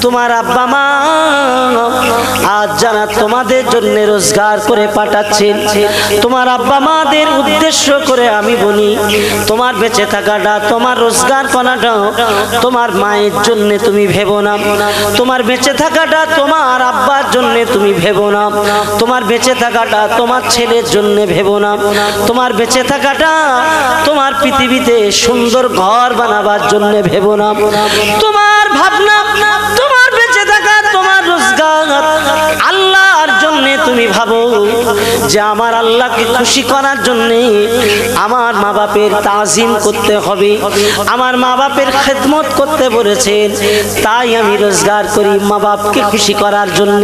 তোমার আব্বা মা আজ যারা তোমাদের জন্য রোজগার করে পাঠাচ্ছেন, তোমার আব্বা মাদের উদ্দেশ্য করে আমি বলি, তোমার বেঁচে থাকাটা, তোমার রোজগার করাটা তোমার মায়ের জন্য তুমি ভেবো না। তোমার বেঁচে থাকাটা তোমার আব্বার জন্য তুমি ভেবো না। তোমার বেঁচে থাকাটা তোমার ছেলের জন্য ভেবো না। তোমার বেঁচে থাকাটা তোমার পৃথিবীতে সুন্দর ঘর বানাবার জন্য ভেবো না। তোমার ভাবনা, তোমার বেঁচে থাকা, তোমার রোজগার আল্লাহর জন্য তুমি ভাবো যে আমার আল্লাহকে খুশি করার জন্য আমার মা বাপের তাজিম করতে হবে, আমার মা বাপের খেদমত করতে বলেছেন, তাই আমি রোজগার করি মা বাপকে খুশি করার জন্য।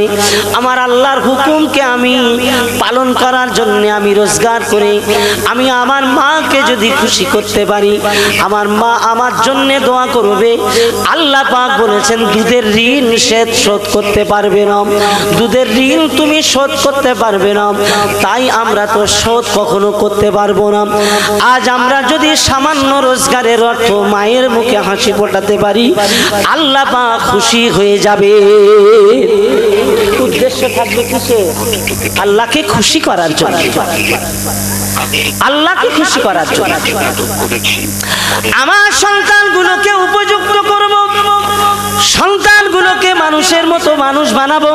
আমার আল্লাহর হুকুমকে আমি পালন করার জন্য আমি রোজগার করি। আমি আমার মাকে যদি খুশি করতে পারি, আমার মা আমার জন্য দোয়া করবে। আল্লাহ পাক বলেছেন দুধের ঋণ শোধ করতে পারবে না, দুধের ঋণ তুমি শোধ করতে পারবে না, তাই আমরা তো শোধ কখনো করতে পারবো না। আজ আমরা যদি সামান্য রোজগারের অর্থ মায়ের মুখে হাসি ফোটাতে পারি, আল্লাহ পাক খুশি হয়ে যাবে। উদ্দেশ্য থাকবে কিসে? আল্লাহকে খুশি করার জন্য, আল্লাহকে খুশি করার জন্য। আমার সন্তানগুলোকে উপযুক্ত করব, সন্তানগুলোকে মানুষের মতো মানুষ বানাবো,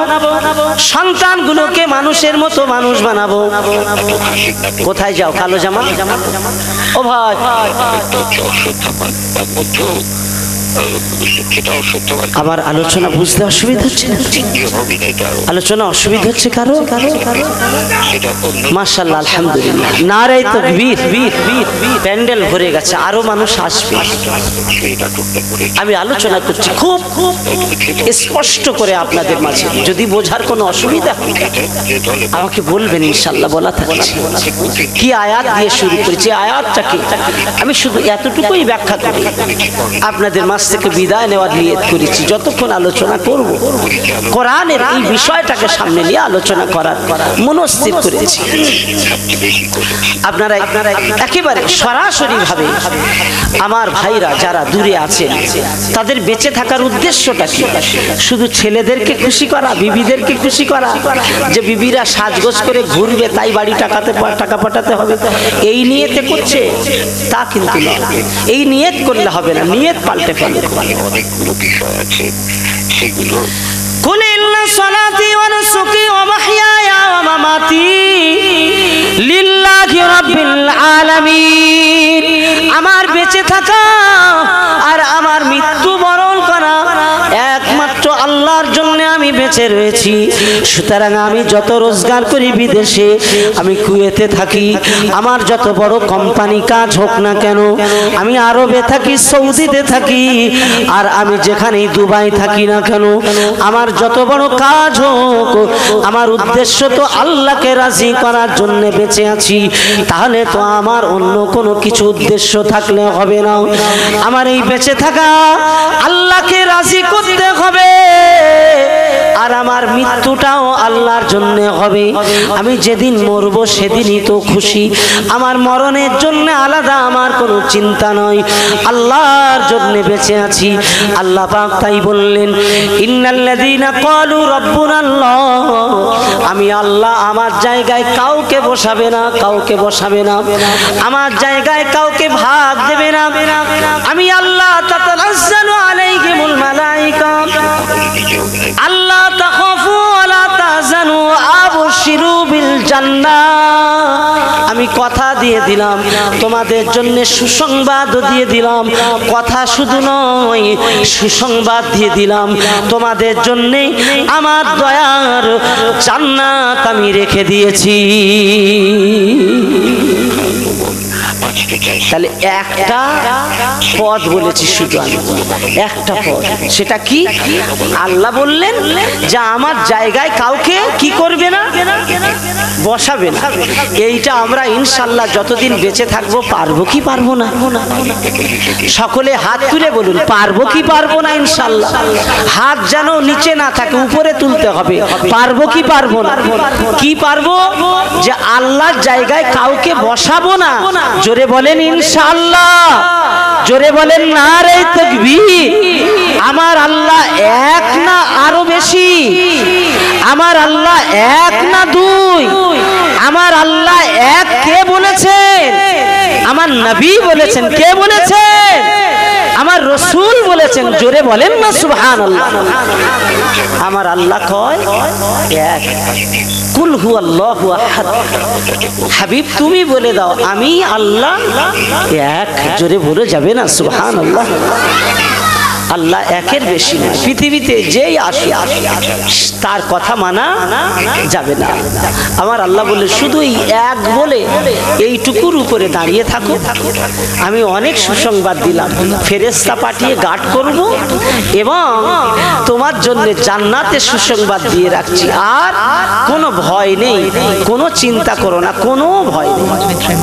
সন্তানগুলোকে মানুষের মতো মানুষ বানাবো। কোথায় যাও কালো জামা? ও ভাই, আমার আলোচনা বুঝতে অসুবিধা হচ্ছে? আলোচনা অসুবিধা হচ্ছে কারো? মাশাআল্লাহ, আলহামদুলিল্লাহ, নারে তাকবীর। প্যান্ডেল ভরে গেছে, আরো মানুষ আসবে। আমি আলোচনা করছি খুব স্পষ্ট করে আপনাদের মাঝে। যদি বোঝার কোনো অসুবিধা হয় আমাকে বলবেন, ইনশাআল্লাহ বলা থাকছে। কি আয়াত দিয়ে শুরু করেছি, আয়াতটা কি আমি শুধু এতটুকুই ব্যাখ্যা করি, আপনাদের মাঝ থেকে বিদায় নেওয়ার নিয়ত করেছি। যতক্ষণ আলোচনা করব কোরআনের এই বিষয়টাকে সামনে নিয়ে আলোচনা করার মনস্থির করেছি। আপনারা একেবারে সরাসরি ভাবে আমার ভাইরা যারা দূরে আছেন তাদের বেঁচে থাকার উদ্দেশ্যটা কি? শুধু ছেলেদেরকে খুশি করা, বিবিদেরকে খুশি করা, যে বিবিরা সাজগোজ করে ঘুরবে তাই বাড়ি টাকা পাঠাতে হবে, এই নিয়তে করছে? তা কিন্তু নয়। এই নিয়ত করলে হবে না, নিয়ত পাল্টে ফেলে। অনেকগুলো বিষয় আছে সেগুলো কুল ইন্না সালাতি ওয়া নুসুকি ওয়া মাহইয়ায়া ওয়া মামাতি লিল্লাহি রাব্বিল আলামিন। আমার বেঁচে থাকা আর আমার মৃত্যু বরণ করা একমাত্র আল্লাহর জন্য আমি বেঁচে রয়েছি। সুতরাং আমি যত রোজগার করি বিদেশে, আমি কুয়েতে থাকি, আমার যত বড় কোম্পানি কাজ হোক না কেন, আমি আরবে থাকি, সৌদিতে থাকি, আর আমি যেখানেই দুবাই থাকি না কেন, আমার যত বড় কাজ হোক, আমার উদ্দেশ্য তো আল্লাহকে রাজি করার জন্য বেঁচে আছি। তাহলে তো আমার অন্য কোনো কিছু উদ্দেশ্য থাকলে হবে না। আমার এই বেঁচে থাকা আল্লাহকে রাজি করতে হবে, আর আমার মৃত্যুটাও আল্লাহর জন্য হবে। আমি যেদিন মরব সেদিনই তো খুশি। আমার মরণের জন্য আলাদা আমার কোনো চিন্তা নয়, আল্লাহর জন্য বেঁচে আছি। আল্লাহ পাক তাই বললেন, ইন্নাল্লাযীনা ক্বালু রাব্বুনাল্লাহ, আমি আল্লাহ আমার জায়গায় কাউকে বসাবে না, কাউকে বসাবে না, আমার জায়গায় কাউকে ভাগ দেবে না। আমি আল্লাহ তাতানাজ্জালু আলাইহিমুল মালায়েকা আল্লাহ তাখাফু ওয়া লা তাহজানু আবশিরু বিল জান্নাহ। আমি কথা দিয়ে দিলাম তোমাদের জন্য, সুসংবাদ দিয়ে দিলাম। কথা শুধু নয়, সুসংবাদ দিয়ে দিলাম তোমাদের জন্য আমার দয়ার জান্নাত আমি রেখে দিয়েছি। তাহলে একটা পদ বলেছি, শুধু আমি একটা পদ। সেটা কি? আল্লাহ বললেন যে আমার জায়গায় কাউকে কি করবে না, বসাবে না। এইটা আমরা ইনশাআল্লাহ যতদিন বেঁচে থাকবো পারবো কি পারবো না? সকলে হাত তুলে বলুন, পারবো কি পারবো না? ইনশাআল্লাহ। হাত যেন নিচে না থাকে, উপরে তুলতে হবে। পারবো কি পারবো না? কি পারবো? যে আল্লাহর জায়গায় কাউকে বসাবো না। জোরে বলেন ইনশাআল্লাহ, জোরে বলেন নারে তাকবীর। আমার আল্লাহ এক না আমার আল্লাহ এক না দুই, আমার আল্লাহ এক কে বলেছেন? আমার নবী বলেছেন। কে বলেছেন? আমার রসুল বলেছেন। জোরে বলেন না সুবহানাল্লাহ। আমার আল্লাহ কয় এক। কুল হুয়াল্লাহু আহাদ। হাবিব তুমি বলে দাও আমি আল্লাহ এক। জোরে বলে যাবে না সুবহানাল্লাহ। আল্লাহ একের বেশি না। পৃথিবীতে যেই আসে তার কথা মানা যাবে না। আমার আল্লাহ বলে শুধু এই এক বলে এইটুকুর উপরে দাঁড়িয়ে থাকো। আমি অনেক সুসংবাদ দিলাম, ফেরেশতা পাঠিয়ে গার্ড করব এবং তোমার জন্য জান্নাতে সুসংবাদ দিয়ে রাখছি। আর কোনো ভয় নেই, কোনো চিন্তা করো না, কোনো ভয় নেই।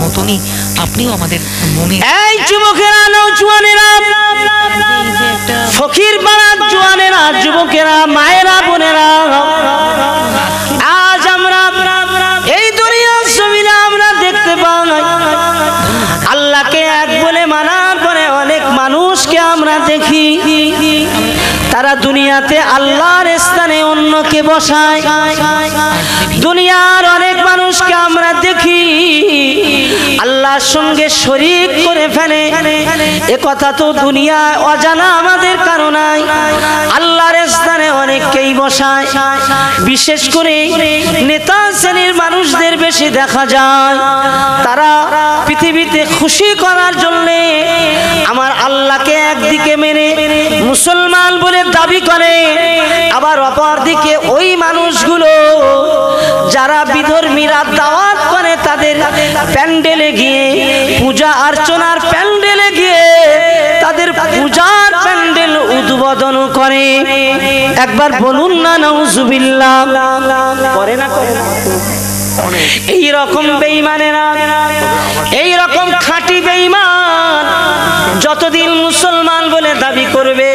মতনই আপনিও আমাদের মনে এই যুবকেরা, নওজোয়ানেরা, ফকির পাড়ার জোয়ানেরা, যুবকেরা, মায়েরা, বোনেরা, আজ আমরা এই দুনিয়ার জমিনে আমরা দেখতে পাই আল্লাহকে এক বলে মানার পরে অনেক মানুষকে আমরা দেখি তারা দুনিয়াতে আল্লাহর স্থানে অন্যকে বসায়। দুনিয়ার অনেক মানুষকে আমরা দেখি আল্লাহর সঙ্গে শরীক করে ফেলে। এ কথা তো দুনিয়ায় অজানা আমাদের কারো নাই। আল্লাহর স্থানে অনেককেই বসায়। বিশেষ করে নেতা শ্রেণীর মানুষদের বেশি দেখা যায়। তারা পৃথিবীতে খুশি করার জন্য আমার আল্লাহকে একদিকে মেনে মুসলমান বলে দাবি করে, আবার অপরদিকে ওই মানুষগুলো যারা বিধর্মীরা দাওয়াত করে তাদের প্যান্ডেলে গিয়ে, পূজা অর্চনার প্যান্ডেলে গিয়ে তাদের পূজার প্যান্ডেল উদ্বোধন করে। একবার বলুন না নাউজুবিল্লাহ। করে না? করে না? এই রকম বেঈমানেরা, এই রকম খাঁটি বেঈমান যতদিন মুসলমান বলে দাবি করবে,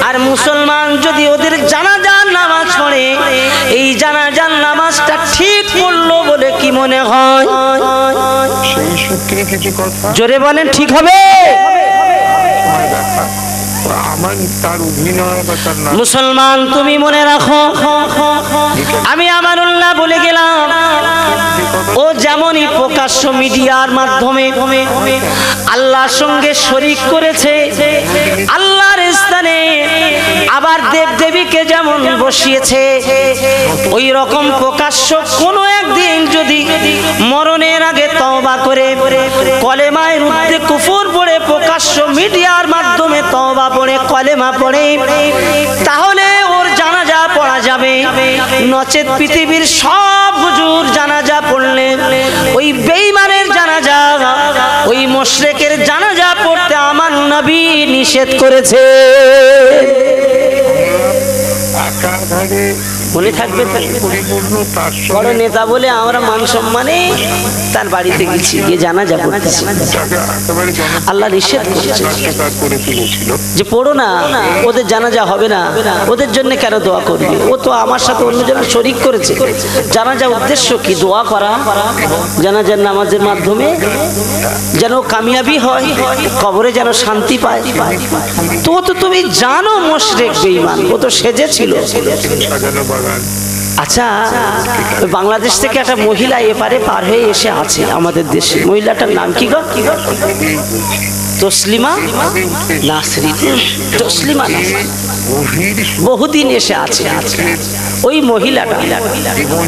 আর মুসলমান যদি ওদের জানাজার নামাজ পড়ে, এই জানাজার নামাজটা ঠিক পড়লো বলে কি মনে হয়? জোরে বলেন, ঠিক হবে? মুসলমান তুমি মনে রাখো, আমি আমানুল্লাহ বলে গেলাম, ও যেমনই প্রকাশ্য মিডিয়ার মাধ্যমে আল্লাহর সঙ্গে শরীক করেছে, আল্লাহর স্থানে আবার দেব দেবীকে যেমন বসিয়েছে, ওই রকম প্রকাশ্য কোনো একদিন যদি মরণের আগে তওবা করে কলেমায় রুদ্ধে কুফর পড়ে প্রকাশ্য মিডিয়ার মাধ্যমে তওবা পড়ে কলেমা পড়ে, তাহলে ওর জানাজা পড়া যাবে। নচেত পৃথিবীর সব হুজুর জানাজা পড়লে ওই বেঈমানের জানাজা, ওই মুশরিকের জানাজা পড়তে আমার নবী নিষেধ করেছে। মনে থাকবে? বড় নেতা বলে আমরা মান সম্মানে তার বাড়িতে গেছি, গিয়ে জানাজা পড়তেছি। আল্লাহ নিষেধ করেছে যে পড়ো না, ওদের জানাজা হবে না, ওদের জন্য কেন দোয়া করবে? ও তো আমার সাথে অন্যজনের শরীক করেছে। জানাজা উদ্দেশ্য কি? দোয়া করা, জানাজার নামাজের মাধ্যমে যেন কামিয়াবি হয়, কবরে যেন শান্তি পায়। তো তুমি জানো মুশরিক বেঈমান, ও তো সেজেছিল। আচ্ছা, বাংলাদেশ থেকে একটা মহিলা এপারে পার হয়ে এসে আছে আমাদের দেশে। মহিলাটার নাম কি গো? তসলিমা নাসরিন। তসলিমা নাসরিন বহুদিন এসে আছে। ওই মহিলাটা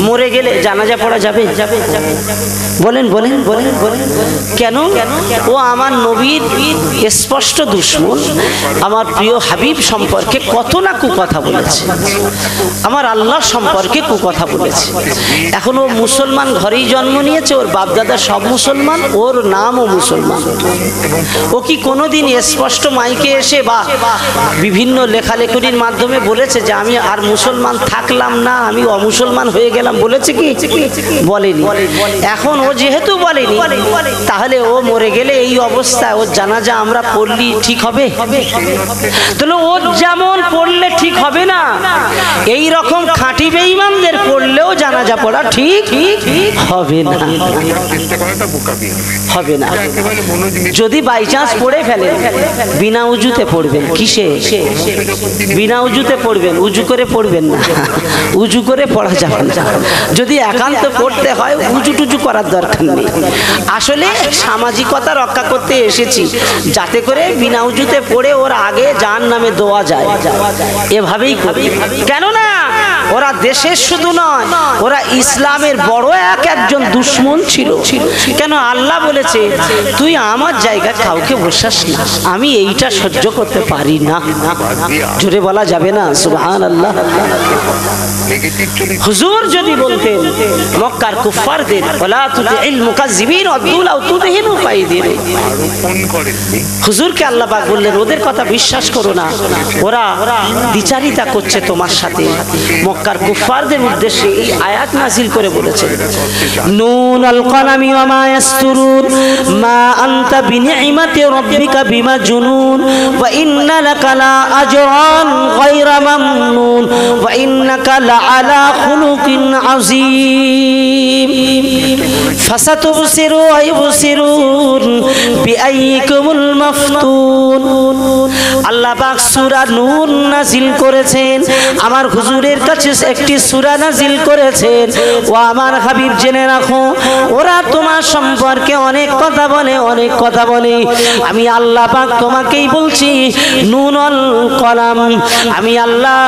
মরে গেলে জানাজা পড়া যাবে? বলেন বলেন বলেন বলেন। কেন? ও আমার নবীর স্পষ্ট দুশমন, আমার প্রিয় হাবিব সম্পর্কে কত না কুকথা বলেছে, আমার আল্লাহ সম্পর্কে কুকথা বলেছে। এখন ও মুসলমান ঘরেই জন্ম নিয়েছে, ওর বাপদাদা সব মুসলমান, ওর নামও মুসলমান। ও কি কোনোদিন স্পষ্ট মাইকে এসে বা বিভিন্ন লেখালেখির মাধ্যমে বলেছে যে আমি আর মুসলমান থাকলাম না, আমি অমুসলমান হয়ে গেলাম? বলেছে কি? বলেনি। এখন ও যেহেতু বলেনি, তাহলে ও মরে গেলে এই অবস্থায় ওর জানাজা আমরা পড়লি ঠিক হবে? তাহলে ও যেমন পড়লে ঠিক হবে না, এই রকম খাঁটি বেঈমানদের পড়লেও জানাজা পড়া ঠিক হবে না, চেষ্টা করাটা বোকামি হবে না। একেবারে মনোযোগী যদি বাই চান্স পড়ে ফেলেন, বিনা উজুতে পড়বেন। কিসে? বিনা উজুতে পড়বেন, উজু করে পড়বেন না, উজু করে পড়া যাবে না। যদি একান্ত পড়তে হয় উজু টুজু করার দরকার নেই। আসলে সামাজিকতা রক্ষা করতে এসেছি, যাতে করে বিনা উজুতে পড়ে ওর আগে জাহান্নামে দেওয়া যায়, এভাবেই করি। কেননা ওরা দেশের শুধু নয়, ওরা ইসলামের বড় একজন দুশ্মন ছিল। কেন? আল্লাহ বলেছে তুই আমার জায়গায় কাউকে বসাস না, আমি এইটা সহ্য করতে পারি না। জোরে বলা যাবে না সুবহানাল্লাহ। নেগেটিভ চলে হুজুর যদি বলতেন মক্কার কুফফারদের ওয়ালা তুতিল মুকাজ্জিবিন ওয়াদুল আও তুদহিনু ফাইদিন, আরোপণ করেননি। হুজুরকে আল্লাহ পাক বললেন ওদের কথা বিশ্বাস করো না, ওরা দ্বিচারিতা করছে তোমার সাথে। মক্কার কুফফারদের উদ্দেশ্যে এই আয়াত নাযিল করে বলেছেন নুন আল কলামি ওয়া মা ইয়াসতুরুন মা আনতা বিনি'মাতি রাব্বিকা বিমাজনুন ওয়া ইন্না লাকা লা আজরান গায়রা মামনুন ওয়া ইন্নাকা লা আলা খুলুকিন আযীম ফাসাতুবসিরু ওয়া ইবসিরুন বিআইয়িকুমুল মাফতুন। আল্লাহ পাক সূরা নূর নাযিল করেছেন, আমার হুজুরের কাছে একটি সূরা নাযিল করেছেন। ও আমার হাবিব জেনে রাখো, ওরা তোমার সম্পর্কে অনেক কথা বলে, অনেক কথা বলে। আমি আল্লাহ পাক তোমাকেই বলছি নুনুল কলাম, আমি আল্লাহ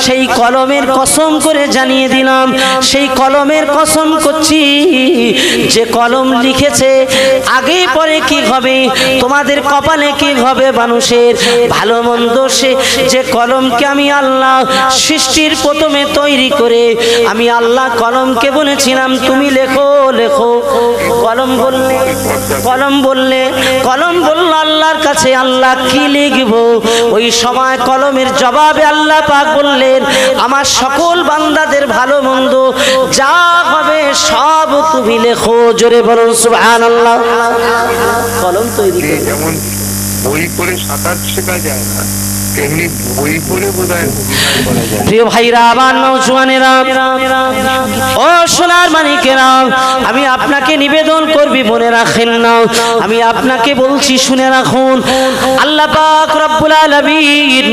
সেই কলমের কসম করে জানিয়ে দিলাম, সেই কলমের কসম করছি যে কলম লিখেছে আগে পরে কি হবে, তোমাদের কপালে কি হবে, মানুষের ভালো মন্দ, সে যে কলমকে আমি আল্লাহ সৃষ্টির প্রথমে তৈরি করে আমি আল্লাহ কলমকে বলেছিলাম তুমি লেখো লেখো। কলম বললে কলম বলল আল্লাহর কাছে আল্লাহ কি লিখব। ওই সময় কলমের জবাবে আল্লাহ পাক বললেন আমার সকল বান্দাদের ভালো মন্দ যা হবে সব তুমি লেখো। জোরে বলুন সুবহানাল্লাহ। কলম তৈরি করে যেমন বই পড়ে সাঁতার শেখা যায় না, তেমনি বই পড়ে বোধহয় অভিনয় করা যায়। প্রিয় ভাইরা, আমার নওজওয়ানেরা, ও সোনার মানিকেরা, আমি আপনাকে নিবেদন করবি মনে রাখেন না, আমি আপনাকে বলছি শুনে রাখুন। আল্লাহ পাক রব্বুল আলামিন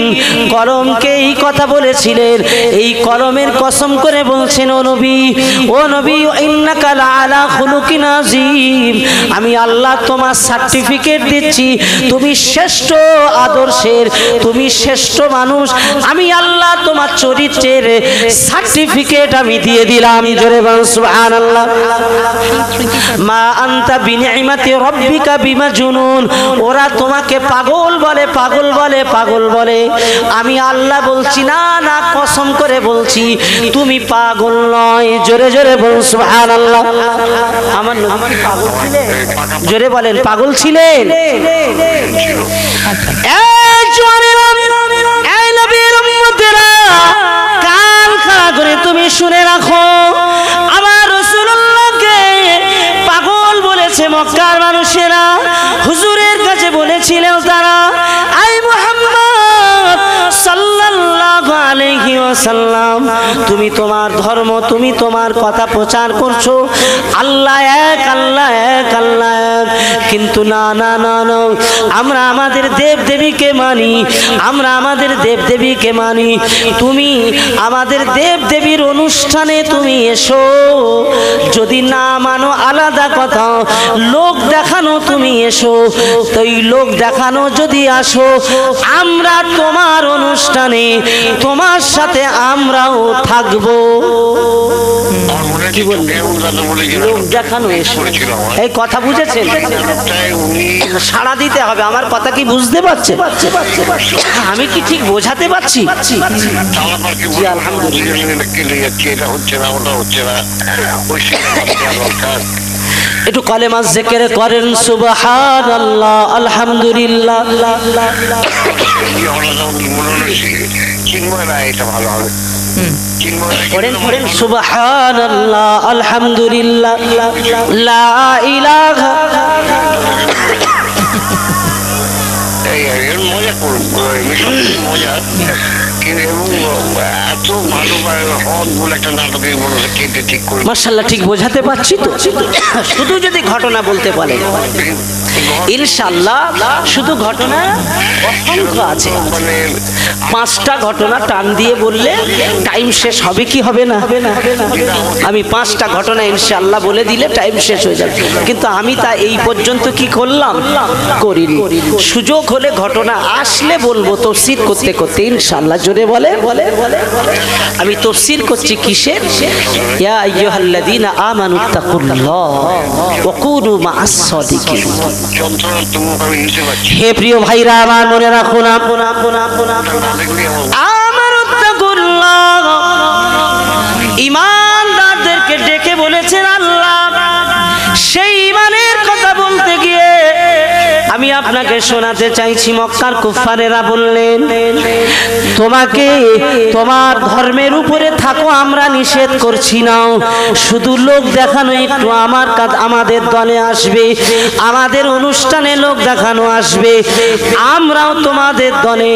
কলমকে এই কথা বলেছিলেন, এই কলমের কসম করে বলছেন ও নবী ইন্নাকা লাআলা খুলুকিন আযীম, আমি আল্লাহ তোমার সার্টিফিকেট দিচ্ছি তুমি শ্রেষ্ঠ আদর্শের, তুমি শ্রেষ্ঠ মানুষ। আমি আল্লাহ তোমার চরিত্রের সার্টিফিকেট আমি দিয়ে দিলাম। জোরে বলুন সুবহানাল্লাহ। মা আনতা বিনি'মাতি রাব্বিকা বিমাজনুন, ওরা তোমাকে পাগল বলে, পাগল বলে, পাগল বলে। আমি আল্লাহ বলছি না না, কসম করে বলছি তুমি পাগল নয়। জোরে জোরে বলুন সুবহানাল্লাহ। আমার নবী কি পাগল ছিলেন? জোরে বলেন পাগল ছিলেন? এই জওয়ানেরা, এই নবীর উম্মতেরা, কান খাড়া করে তুমি শুনে রাখো, আমার রাসূলুল্লাহকে পাগল বলেছে মক্কার মানুষেরা, হুজুরের কাছে বলেছিলেন তারা আই মুহাম্মদ সাল্লাল্লাহু আলাইহি ওয়াসাল্লাম, তুমি তোমার ধর্ম, তুমি তোমার কথা প্রচার করছো আল্লাহ এক, আল্লাহ এক, আল্লাহ এক, কিন্তু না না না না, আমরা আমাদের দেব দেবীকে মানি, আমরা আমাদের দেব দেবীকে মানি। তুমি আমাদের দেব দেবীর অনুষ্ঠানে তুমি এসো, যদি না মানো আলাদা কথা, লোক দেখানো তুমি এসো, তো এই লোক দেখানো যদি আসো, আমরা তোমার অনুষ্ঠানে তোমার সাথে আমরাও থাকবো। কি বললেন? লোক দেখানো এসো, এই কথা বুঝেছেন? সাড়া দিতে হবে, আমার কথা কি বুঝতে পারছেন? আমি কি ঠিক বোঝাতে পারছি? জি আলহামদুলিল্লাহ। একটু কালেমা জিকির করেন সুবহানাল্লাহ, আলহামদুলিল্লাহ। পড়েন সুবহানাল্লাহ, আলহামদুলিল্লাহ, লা ইলাহা। মজা করুন, মজা এবং এত ভালো হন বলে একটা নাটকের মনে হচ্ছে কেটে ঠিক করে মাশাআল্লাহ, ঠিক বোঝাতে পারছি তো? শুধু যদি ঘটনা বলতে পারেন ইনশাআল্লাহ, শুধু ঘটনা অসংখ্য আছে। মানে 5টা ঘটনা টান দিয়ে বললে টাইম শেষ হবে কি হবে না? আমি 5টা ঘটনা ইনশাআল্লাহ বলে দিলে টাইম শেষ হয়ে যাবে, কিন্তু আমি তা এই পর্যন্ত কি করলাম? করিনি। সুযোগ হলে ঘটনা আসলে বলবো তাফসীর করতে করতে ইনশাআল্লাহ। জোরে বলে আমি তাফসীর করছি কিসের? ইয়া আইয়ুহাল্লাযীনা আমানুত্তাকুল্লাহ ওয়া কুনু মা'আস সাদিকিন। যন্ত্রণা তুমি আমি নিতে পারছি হে প্রিয় ভাইরা আমার, মনে রাখুন আমানুত্তাকুল্লাহ ঈমানদারদেরকে ডেকে বলেছেন আল্লাহ। সেই ঈমানের কথা বলতে গিয়ে আমি আপনাকে শোনাতে চাইছি, মক্কার কুফারেরা বললেন তোমাকে তোমার ধর্মের উপরে থাকো, আমরা নিষেধ করছি না, শুধু লোক দেখানো একটু আমাদের দলে আসবে, আমাদের অনুষ্ঠানে লোক দেখানো আসবে, আমরাও তোমাদের দলে,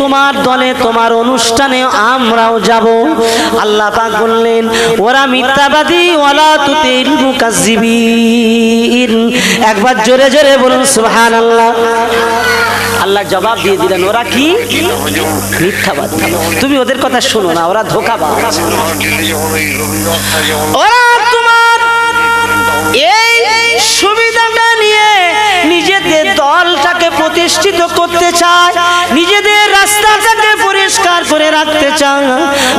তোমার দলে তোমার অনুষ্ঠানে আমরাও যাব। আল্লাহ পাক বললেন ওরা মিথ্যাবাদী, ওয়ালা তুতিল মুকাজ্জিবিন। একবার জোরে জোরে বলুন সুবহানাল্লাহ। আল্লাহ জবাব দিয়ে দিলেন ওরা কি? মিথ্যাবাদী। তুমি ওদের কথা শোনো না, ওরা ধোঁকাবাজ। ওরা তোমার এই সুবিধাটা নিয়ে নিজেদের দলটাকে প্রতিষ্ঠিত করতে চায়, নিজেদের রাস্তাটাকে পরিষ্কার করে রাখতে চায়।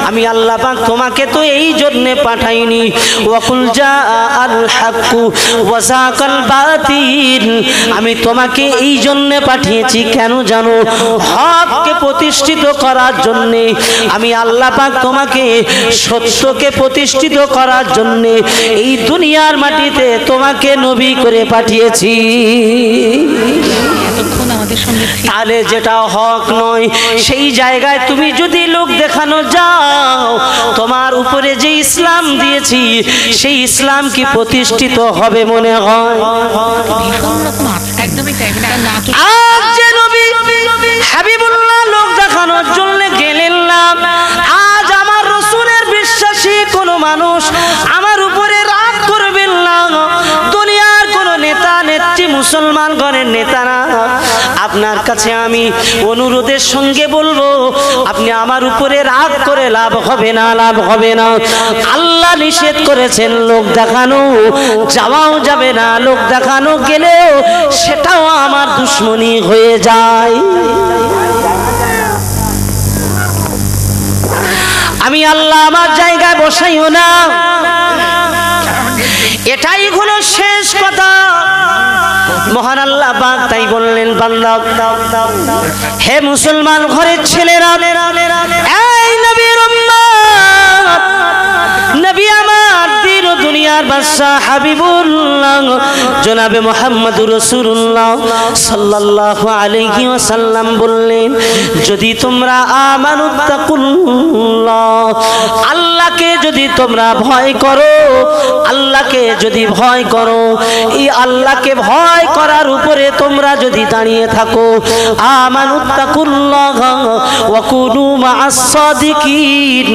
আমি আল্লাহ পাক তোমাকে তো এই জন্য পাঠাইনি। ওয়াকুল জাআল হাক্কু ওয়া যাকাল বাতিল। আমি তোমাকে এই জন্য পাঠিয়েছি, কেন জানো? হককে প্রতিষ্ঠিত করার জন্য। আমি আল্লাহ পাক তোমাকে সত্যকে প্রতিষ্ঠিত করার জন্য এই দুনিয়ার মাটিতে তোমাকে নবী করে পাঠিয়েছি। তাহলে যেটা হক নয় সেই জায়গায় তুমি যদি লোক দেখানো যাও, তোমার উপরে যে ইসলাম দিয়েছি সেই ইসলাম কি প্রতিষ্ঠিত হবে মনে হয়? আজ যে নবী হাবিবুল্লাহ লোক দেখানোর জন্য গেলেন না, আজ আমার রাসূলের বিশ্বাসী কোন মানুষ আমার উপরে রাগ করবেন না। দুনিয়ার কোন নেতা নেত্রী, মুসলমান ঘরের নেতারা, আপনার কাছে আমি অনুরোধের সঙ্গে বলবো আপনি আমার উপরে রাগ করে লাভ হবে না, লাভ হবে না। আল্লাহ নিষেধ করেছেন লোক দেখানো, যাওয়াও যাবে না। লোক দেখানো গেলেও সেটাও আমার দুশ্মনী হয়ে যায়। আমি আল্লাহ আমার জায়গায় বসাইও না, এটাই হলো শেষ কথা। মহান আল্লাহ পাক তাই বললেন বান্দা, হে মুসলমান ঘরের ছেলেরা, এই নবীর উম্মত, নবী আমার দিন ও দুনিয়ার বাদশা হাবিবুল্লাহ জনাবে মুহাম্মদুর রাসূলুল্লাহ সাল্লাল্লাহু আলাইহি ওয়াসাল্লাম বললেন, যদি তোমরা আমানুত্তাকুল্লাহ, আল্লাহকে যদি তোমরা ভয় করো, আল্লাহকে যদি ভয় করো, এই আল্লাহকে ভয় করার উপরে তোমরা যদি দাঁড়িয়ে থাকো, আমানুত্তাকুল্লাহ ওয়া কুনু মা'আস সাদিকিন।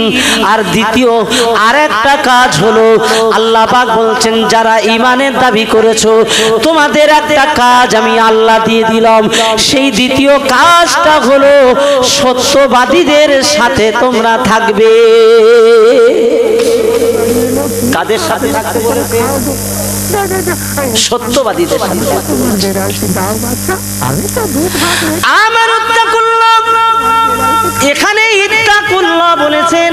আর দ্বিতীয় আরেকটা কাজ হলো, আল্লাহ পাক বলছেন যারা ঈমানের দাবি করেছো তোমাদের একটা কাজ আমি আল্লাহ দিয়ে দিলাম। সেই দ্বিতীয় কাজটা হলো সত্যবাদীদের সাথে তোমরা থাকবে। কাদের সাথে থাকতে বলেছে? সত্যবাদীদের সাথে। আমানুত্তাকুল্লাহ, এখানে ইত্তাকুল্লাহ বলেছেন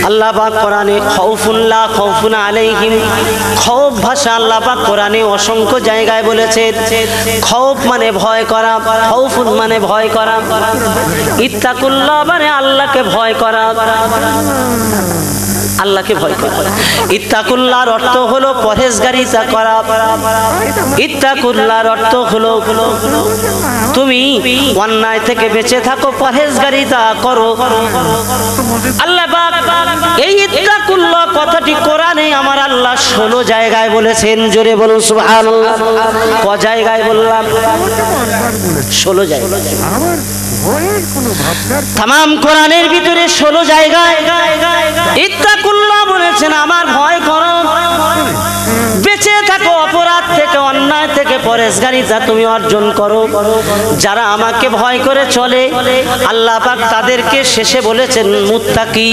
আল্লাহ পাক কোরআনে। খাউফুন লা খাউফুন আলাইহিম, খৌফ ভাষা আল্লাহ পাক কোরআনে অসংখ্য জায়গায় বলেছেন। খৌফ মানে ভয় করা, খাউফুন মানে ভয় করা, ইত্তাকুল্লাহ মানে আল্লাহকে ভয় করা, আল্লাহকে ভয় করা। ইত্তাকুল্লাহর অর্থ হলো পরহেজগারিতা করা। ইত্তাকুল্লাহর অর্থ হলো তুমি অন্যায় থেকে বেঁচে থাকো, পরহেজগারিতা করো। আল্লাহ পাক এই ইত্তাকুল্লাহ কথাটি কোরআনে আমার আল্লাহ 16 জায়গায় বলেছেন। জোরে বলুন সুবহানাল্লাহ। ক জায়গায় বললাম? 16 জায়গায়। ভয়ের কোনো ভাবনার তামাম কোরআনের ভিতরে 16 জায়গায় ইত্তাকুল্লাহ বলেছেন, আমার ভয় করো, বেঁচে থাকো অপরাধ থেকে, অন্যায় থেকে, পরেশগারিতা তুমি অর্জন করো। যারা আমাকে ভয় করে চলে আল্লাহ পাক তাদেরকে শেষে বলেছেন মুত্তাকি।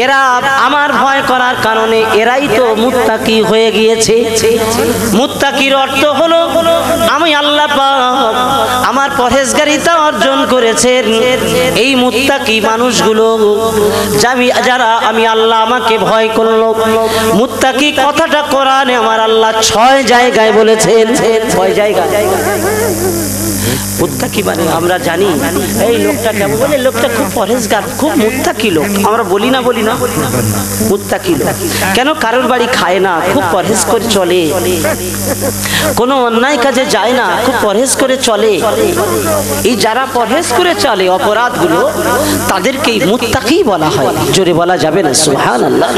এরা আমার ভয় করার কারণে এরাই তো মুত্তাকি হয়ে গিয়েছে। মুত্তাকির অর্থ হলো আমি আল্লাহ পাক আমার পরেশগারিতা অর্জন করেছেন। এই মুত্তাকি মানুষগুলো যারা আমি আল্লাহ আমাকে ভয় করলো। মুত্তাকি কথাটা কোরআনে আমার আল্লাহ 6 জায়গায় বলেছেন। 6 জায়গায় মুত্তাকি মানে আমরা জানি এই লোকটা কেমন, বলে লোকটা খুব পরেশগার, খুব মুত্তাকি লোক। আমরা বলি না মুত্তাকি লোক কেন? কারোর বাড়ি খায় না, খুব পরহেজ করে চলে, কোনো অন্যায় কাজে যায় না, খুব পরহেজ করে চলে। এই যারা পরহেজ করে চলে অপরাধগুলো তাদেরকেই মুত্তাকি বলা হয়। জোরে বলা যাবে না সুবহানাল্লাহ।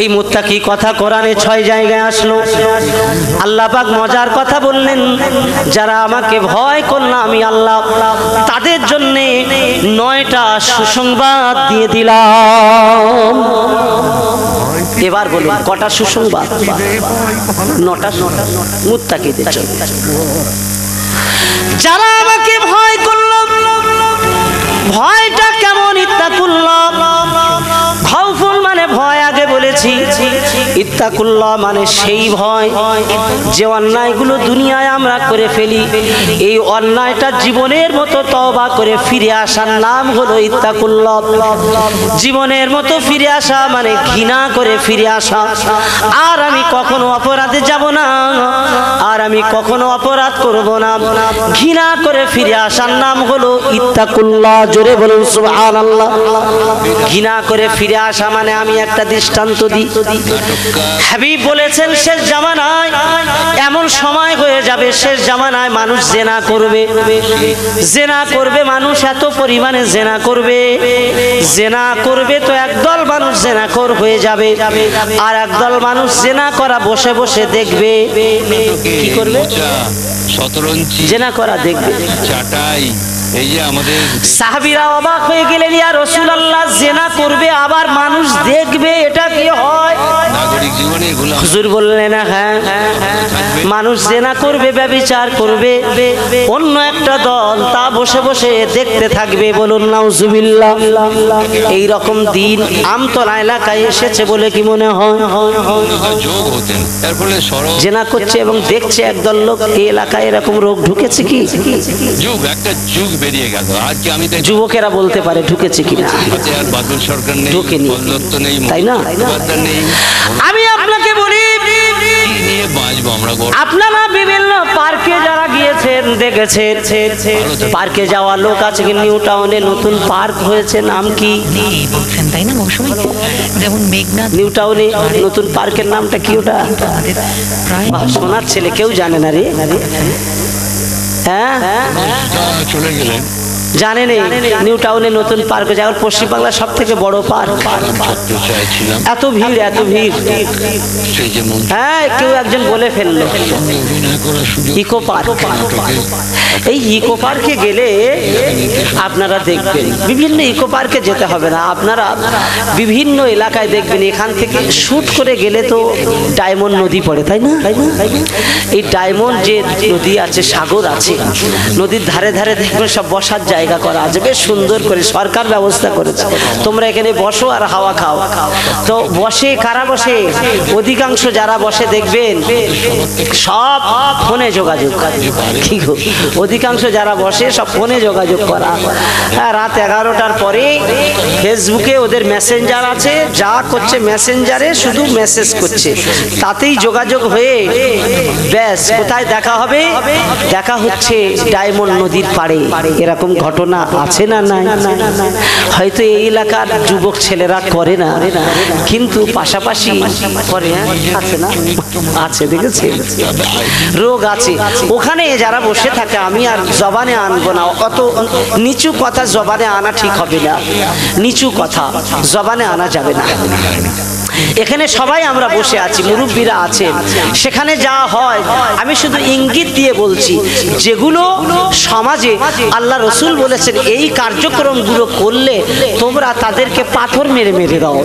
এই মুত্তাকি কথা কোরআনে 6 জায়গায় আসলো। আল্লাহ পাক মজার কথা বললেন, যারা আমাকে ভয় করলো আমি আল্লাহ তাদের জন্য 9টা সুসংবাদ দিয়ে দিলাম। এবার বলুন কটা সুসংবাদ? 9টা মুত্তাকিদের জন্য। যারা আমাকে ভয় করলো, ভয়টা কেমন? ইত্তাকুল্লাহ, খাউফুন মানে ভয়, আগে বলেছি। ইত্তাকুল্লাহ মানে সেই ভয় যে অন্যায়গুলো দুনিয়ায় আমরা করে ফেলি, এই অন্যায়টা জীবনের মতো তওবা করে ফিরে আসার নাম হলো ইত্তাকুল্লাহ। জীবনের মতো ফিরে আসা মানে ঘৃণা করে ফিরে আসা, আর আমি কখনো অপরাধে যাব না, আর আমি কখনো অপরাধ করব না, ঘৃণা করে ফিরে আসার নাম হলো ইত্তাকুল্লাহ। জোরে বলুন সুবহানাল্লাহ। ঘৃণা করে ফিরে আসা মানে আমি একটা দৃষ্টান্ত দিই। হাবিব বলেছেন শেষ জামানায় এমন সময় হয়ে যাবে, শেষ জামানায় মানুষ জেনা করবে, জেনা করবে মানুষ, এত পরিমাণে জেনা করবে, জেনা করবে তো একদল মানুষ জেনাখোর হয়ে যাবে, আর একদল মানুষ জেনা করা বসে বসে দেখবে। কি করবে? জেনা করা দেখবে, চাটাই। এই যে আমাদের সাহাবীরা অবাক হয়ে গেলেন, ইয়া রাসূলুল্লাহ জেনা করবে আবার মানুষ দেখবে, এটা কি হয়? নাগরিক জীবনে এগুলো হুজুর বললেন হ্যাঁ, মানুষ জেনা করবে, ব্যভিচার করবে, অন্য একটা দল তা বসে বসে দেখতে থাকবে। বলুন নাউজুবিল্লাহ। এই রকম দিন আমতলা এলাকায় এসেছে বলে কি মনে হয়? জেনা করছে এবং দেখছে একদল লোক, এই এলাকায় এরকম রোগ ঢুকেছে কি? যুগ, একটা যুগ বেরিয়ে গেল। আজকে আমি যুবকেরা বলতে পারে ঢুকেছে কিনা, ঢুকেনি, তাই না? আমি আপনাকে বলি, আপনারা বিভিন্ন পার্কে যারা গিয়েছেন দেখেছেন, পার্কে যাওয়া লোক আছে কি? নিউ টাউনে নতুন পার্ক হয়েছে, নাম কি বলছেন তাই না? মৌসুমী যেমন মেঘনা, নিউ টাউনে নতুন পার্কের নামটা কি? ওটা সোনার ছেলে, কেউ জানে না রে। হ্যাঁ চলে গেলেন, জানেন নিউ টাউনে নতুন পার্ক হয়েছে, এখন পশ্চিমবাংলার সব থেকে বড় পার্ক। এত ভিড়, এত ভিড়। হ্যাঁ কেউ একজন বলে ফেললো ইকো পার্ক। এই ইকো পার্কে গেলে আপনারা দেখবেন, বিভিন্ন ইকো পার্কে যেতে হবে না, আপনারা বিভিন্ন এলাকায় দেখবেন, এখান থেকে শুট করে গেলে তো ডায়মন্ড নদী পড়ে, তাই না? এই ডায়মন্ড যে নদী আছে, সাগর আছে, নদীর ধারে ধারে দেখবেন সব বসার জায়গা করা আছে, বেশ সুন্দর করে সরকার ব্যবস্থা করেছে। তোমরা এখানে বসো আর হাওয়া খাও। তো বসে কারা বসে? অধিকাংশ যারা বসে দেখবেন সব ফোনে যোগাযোগ, কি গো? অধিকাংশ যারা বসে সব ফোনে যোগাযোগ করা। রাত 11টার পরে ফেসবুকে ওদের মেসেঞ্জার আছে, যা করছে মেসেঞ্জারে শুধু মেসেজ করছে, তাতেই যোগাযোগ হয়ে ব্যাস কোথায় দেখা হবে? দেখা হচ্ছে ডায়মন্ড নদীর পাড়ে। এরকম ঘটনা আছে না? নাই। হয়তো এই এলাকার যুবক ছেলেরা করে না, কিন্তু পাশাপাশি করে। আছে না? আছে, দেখেছে? রোগ আছে ওখানে যারা বসে থাকে। আমি আর জবানে আনবো না, অত নিচু কথা জবানে আনা ঠিক হবে না, নিচু কথা জবানে আনা যাবে না। এখানে সবাই আমরা বসে আছি, মুরব্বীরা আছেন, সেখানে যা হয় আমি শুধু ইঙ্গিত দিয়ে বলছি, যেগুলো সমাজে আল্লাহ রসুল বলেছেন এই কার্যক্রমগুলো করলে তোমরা তাদেরকে পাথর মেরে মেরে দাও।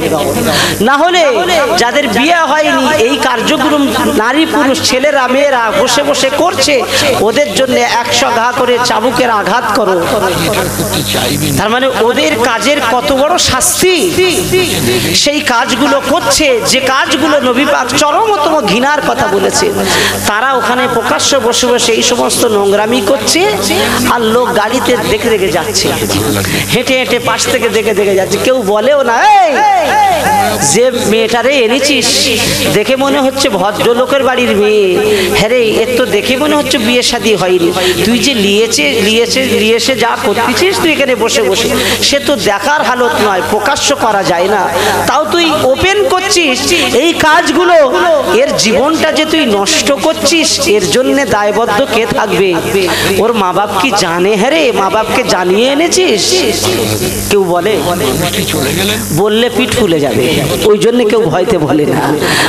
না হলে যাদের বিয়ে হয়নি এই কার্যক্রম নারী পুরুষ ছেলেরা মেয়েরা বসে বসে করছে, ওদের জন্য 100 ঘা করে চাবুকের আঘাত করো। তার মানে ওদের কাজের কত বড় শাস্তি। সেই কাজগুলো করছে, যে কাজগুলো নবী পাক চরমতম ঘৃণার কথা বলেছে, তারা ওখানে প্রকাশ্য বসে বসে এই সমস্ত নোংরামি করছে, আর লোক গাড়িতে দেখে দেখে যাচ্ছে, হেঁটে হেঁটে পাশ থেকে দেখে দেখে যাচ্ছে। কেউ বলেও না, এই যে মেয়েটারে এনেছিস দেখে মনে হচ্ছে ভদ্রলোকের বাড়ির মেয়ে, হ্যাঁ রে এর তো দেখে মনে হচ্ছে বিয়ে শাদী হয়নি, তুই যে নিয়ে এসে যা করতেছিস তুই এখানে বসে বসে, সে তো দেখার হালত নয়, প্রকাশ্য করা যায় না, তাও তুই ওপেন করছিস এই কাজগুলো, এর জীবনটা যে তুই নষ্ট করছিস, এর জন্য দায়বদ্ধ কে থাকবে? ওর মা বাপ কি জানে? হ্যাঁ রে মা বাপকে জানিয়ে এনেছিস? কেউ বলে? বললে পিঠ ফুলে যাবে, ওই জন্য কেউ ভয়তে বলে না,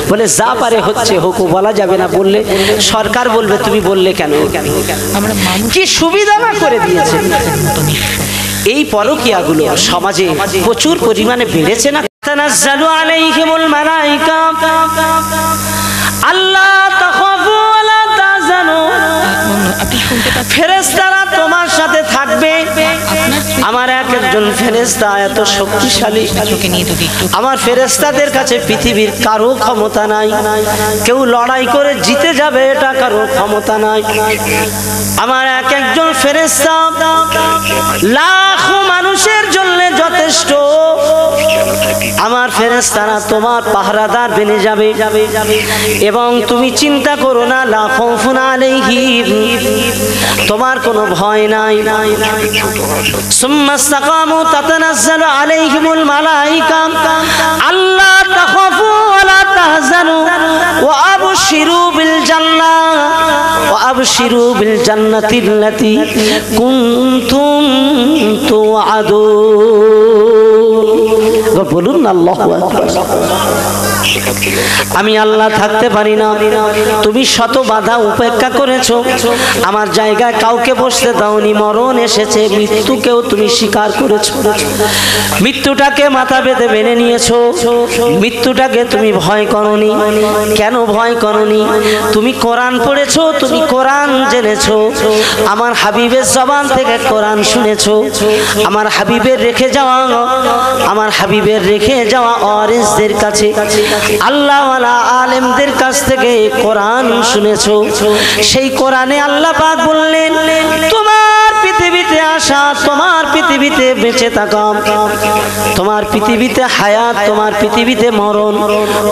বলে যা পারে হচ্ছে হোক, বলা যাবে না, বললে সরকার বলবে তুমি বললে কেন। আমরা কি সুবিধা না করে দিয়েছে। এই পরকীয়াগুলো সমাজে প্রচুর পরিমাণে বেড়েছে না। তানাজ্জালু আলাইহিমুল মালাইকা আল্লাহ তাখাফু ওয়ালা তাহজানু, ফেরেশতারা তোমার সাথে থাকবে। আমার একজন ফেরেশতা এত শক্তিশালী, আমার ফেরেশতাদের কাছে পৃথিবীর কারো ক্ষমতা নাই, কেউ লড়াই করে জিতে যাবে এটা কারো ক্ষমতা নাই। আমার একজন ফেরেশতা লাখো মানুষের জন্য যথেষ্ট। আমার ফেরেশতারা তোমার পাহারাদার বেনে যাবে, এবং তুমি চিন্তা করো না, লা খাউফুন আলাইহিম, তোমার কোনো ভয় নাই। সুম্মা ইসতাকামু তাতানাজ্জালু আলাইহিমুল মালাইকা আল্লা তাখাফু ওয়া লা তাহজানু ওয়া আবশিরু বিল জান্নাহ ওয়া আবশিরু বিল জান্নাতিল্লাতী কুনতুম তুআদুন। বলুন আল্লাহু আকবার। আমি আল্লাহ থাকতে পারি না, তুমি শত বাধা উপেক্ষা করেছো, আমার জায়গায় কাউকে বসতে দাওনি, মরণ এসেছে, মৃত্যুকেও তুমি স্বীকার করেছো, মৃত্যুটাকে মাথা বেঁধে মেনে নিয়েছো, মৃত্যুটাকে তুমি ভয় করনি। কেন ভয় করনি? তুমি কোরআন পড়েছো, তুমি কোরআন জেনেছো, আমার হাবিবের জবান থেকে কোরআন শুনেছো, আমার হাবিবের রেখে যাওয়া ওয়ারিসদের কাছে, আল্লাহওয়ালা আলেমদের কাছ থেকে কোরআন শুনেছো। সেই কোরআনে আল্লাহ পাক বললেন, তোমার পৃথিবীতে আসা, তোমার পৃথিবীতে বেঁচে থাকা, তোমার পৃথিবীতে হায়াত, তোমার পৃথিবীতে মরণ।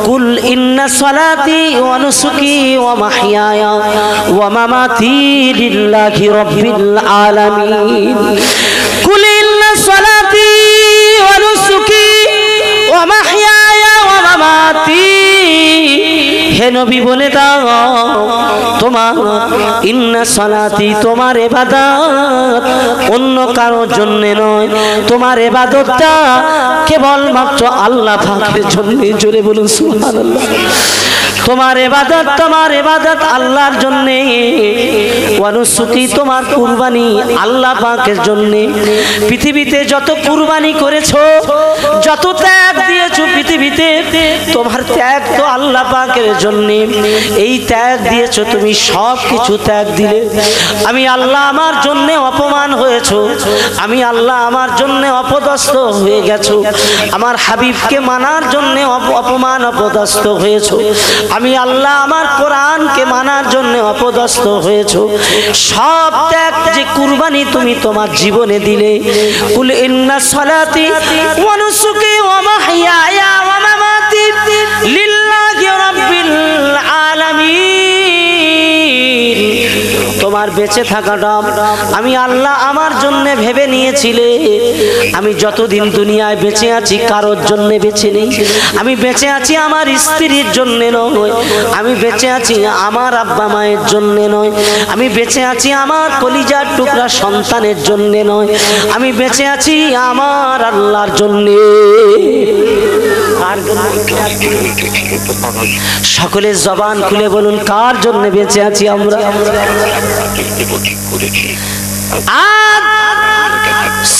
কুল ইন্না সালাতি ওয়া নুসুকি ওয়া মাহইয়ায়া ওয়া মামাতি লিল্লাহি রাব্বিল আলামিন। কুল ইন্না সালাতি ওয়া নুসুকি ওয়া মাহইয়ায়া ওয়া মামাতি, হে নবী বলে দাও, তোমার ইন্না সালাতি, তোমার ইবাদত অন্য কারোর জন্য নয়, তোমার ইবাদতটা কেবলমাত্র আল্লাহ পাকের জন্য। জোরে বলুন সুবহানাল্লাহ। তোমার ইবাদত আল্লাহর জন্য, ওয়া নুসুকি, তোমার কুরবানি আল্লাহ পাকের জন্য। পৃথিবীতে যত কুরবানি করেছো, যত ত্যাগ দিয়েছো পৃথিবীতে, তোমার ত্যাগ তো আল্লাহ পাকের জন্য। এই ত্যাগ দিয়েছো তুমি, সব কিছু ত্যাগ দিলে। আমি আল্লাহ আমার জন্য অপমান হয়েছো, আমি আল্লাহ আমার জন্য অপদস্থ হয়ে গেছো, আমার হাবিবকে মানার জন্য অপমান অপদস্থ হয়েছো, আমি আল্লাহ আমার কোরআনকে মানার জন্য অপদস্থ হয়েছো। সব ত্যাগ যে কুরবানি তুমি তোমার জীবনে দিলে। কুল ইন্না সালাতি ওয়া নুসুকি ওয়া মাহইয়ায়া ওয়া মামাতি লিল্লাহি রাব্বিল আলামিন। তোমার তোমার বেঁচে থাকাটা আমি আল্লাহ আমার জন্য ভেবে নিয়েছিলে। আমি যতদিন দুনিয়ায় বেঁচে আছি কারোর জন্য বেঁচে নেই। আমি বেঁচে আছি আমার স্ত্রীর জন্য নয়, আমি বেঁচে আছি আমার আব্বা মায়ের জন্য নয়, আমি বেঁচে আছি আমার কলিজার টুকরা সন্তানের জন্য নয়, আমি বেঁচে আছি আমার আল্লাহর জন্য। সকলে জবান খুলে বলুন, কার জন্য বেঁচে আছি আমরা? আজ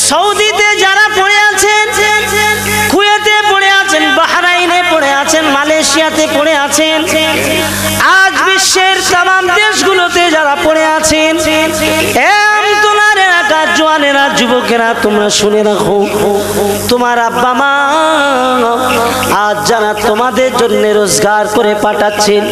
সৌদিতে যারা পড়ে আছেন, কুয়েতে পড়ে আছেন, বাহরাইনে পড়ে আছেন, মালয়েশিয়াতে পড়ে আছেন, আজ বিশ্বের তাম দেশগুলোতে যারা পড়ে আছেন, তোমার এলাকার জওয়ানেরা, যুবকেরা, তোমরা শুনে রাখো, তোমার আব্বা মা আজ যারা তোমাদের জন্য রোজগার করে পাঠাচ্ছেন,